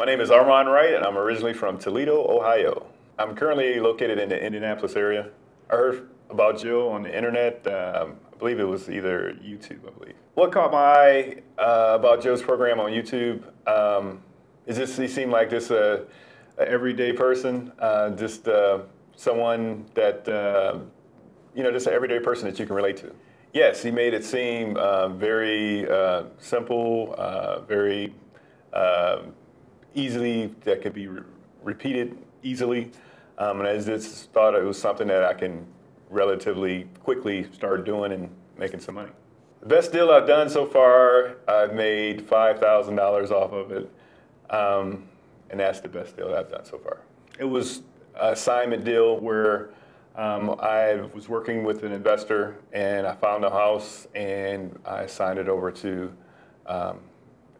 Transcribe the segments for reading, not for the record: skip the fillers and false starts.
My name is Armand Wright, and I'm originally from Toledo, Ohio. I'm currently located in the Indianapolis area. I heard about Joe on the internet. I believe it was either YouTube, I believe. What caught my eye about Joe's program on YouTube is just he seemed like just a everyday person, just someone that, just an everyday person that you can relate to. Yes, he made it seem very simple, very easily, that could be repeated easily. And I just thought it was something that I can relatively quickly start doing and making some money. The best deal I've done so far, I've made $5,000 off of it. And that's the best deal I've done so far. It was an assignment deal where I was working with an investor and I found a house and I signed it over to an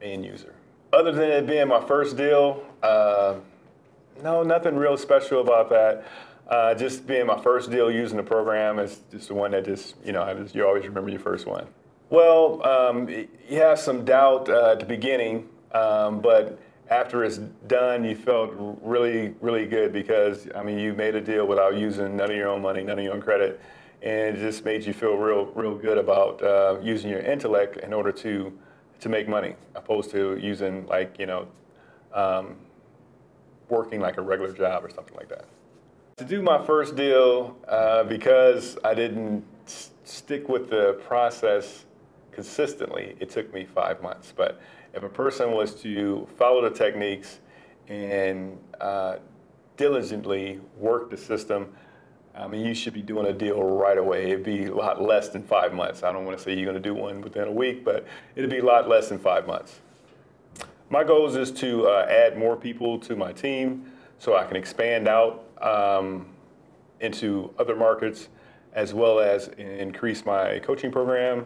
end user. Other than it being my first deal, no, nothing real special about that. Just being my first deal using the program is just the one that you always remember your first one. Well, you have some doubt at the beginning, but after it's done, you felt really, really good because, you made a deal without using none of your own money, none of your own credit, and it just made you feel real good about using your intellect in order to make money, opposed to using working like a regular job or something like that. To do my first deal, because I didn't stick with the process consistently, it took me 5 months. But if a person was to follow the techniques and diligently work the system, you should be doing a deal right away. It'd be a lot less than 5 months. I don't want to say you're going to do one within a week, but it'd be a lot less than 5 months. My goal is to add more people to my team so I can expand out into other markets, as well as increase my coaching program.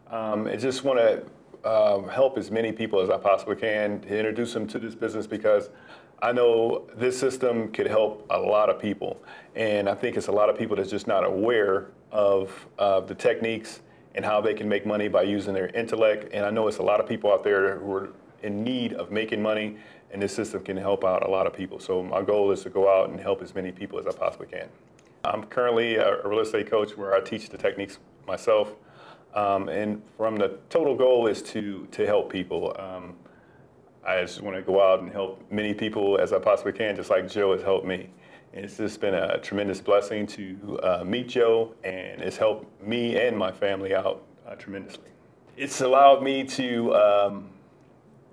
I just want to help as many people as I possibly can to introduce them to this business, because I know this system could help a lot of people. And I think it's a lot of people that's just not aware of the techniques and how they can make money by using their intellect. And I know it's a lot of people out there who are in need of making money, and this system can help out a lot of people. So my goal is to go out and help as many people as I possibly can. I'm currently a real estate coach where I teach the techniques myself. And from the total goal is to help people. I just want to go out and help many people as I possibly can, just like Joe has helped me. And it's just been a tremendous blessing to meet Joe, and it's helped me and my family out tremendously. It's allowed me to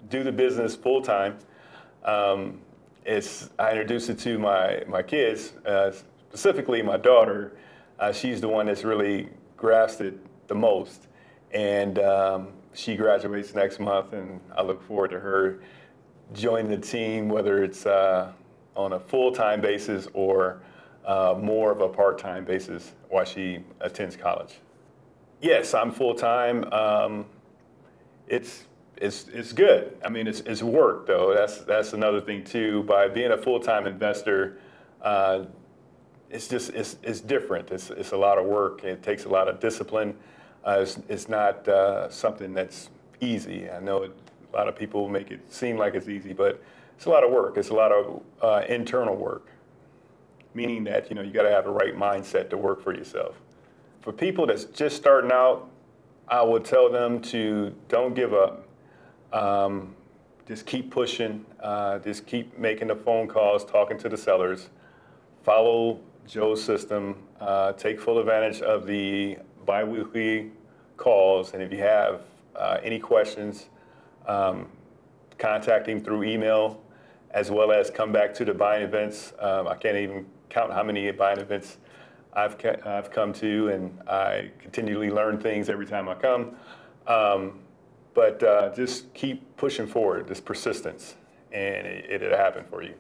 do the business full time. I introduced it to my kids, specifically my daughter. She's the one that's really grasped it the most, and she graduates next month, and I look forward to her joining the team, whether it's on a full-time basis or more of a part-time basis while she attends college. Yes, I'm full-time. It's good. It's work though. That's another thing too. By being a full-time investor, it's different. It's a lot of work. It takes a lot of discipline. It's not something that's easy. I know a lot of people make it seem like it's easy, but it's a lot of work. It's a lot of internal work, meaning that you got to have the right mindset to work for yourself. For people that's just starting out, I would tell them to don't give up. Just keep pushing. Just keep making the phone calls, talking to the sellers. Follow Joe's system. Take full advantage of the bi-weekly calls, and if you have any questions, contact him through email, as well as come back to the buying events. I can't even count how many buying events I've come to, and I continually learn things every time I come. But just keep pushing forward, this persistence, and it'll happen for you.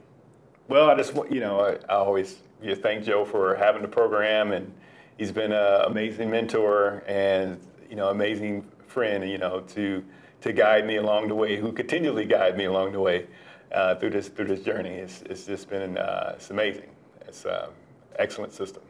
Well, I always thank Joe for having the program, and he's been an amazing mentor and amazing friend, to guide me along the way, who continually guide me along the way through this journey. It's just been it's amazing. It's an excellent system.